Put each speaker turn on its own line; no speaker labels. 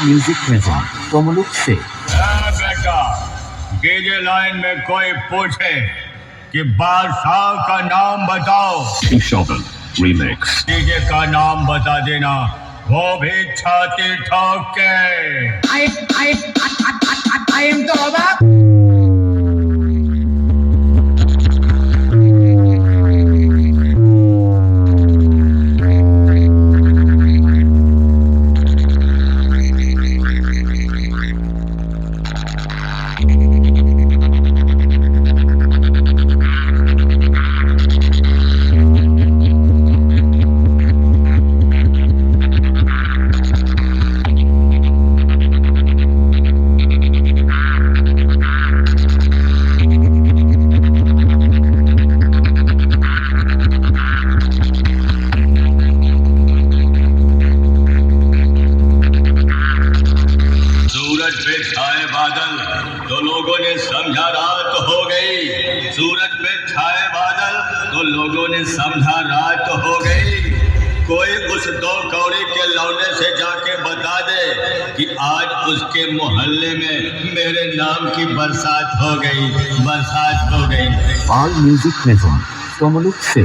Music present कोमलुक से।
बेटा, DJ line में कोई पूछे कि बादशाह का नाम बताओ,
Shovel Remix.
डीजे का नाम बता देना, वो भी छाती ठोक के।
I am तो अबाक।
सूरज पे छाए बादल तो लोगों ने समझा रात हो गई। सूरज पे छाए बादल तो लोगों ने समझा रात हो गई। कोई उस दो कौड़ी के लौंडे से जाके बता दे कि आज उसके मोहल्ले में मेरे नाम की बरसात हो गई, बरसात हो गई।
ऑल म्यूजिक प्रेजेंट कोमलुक से।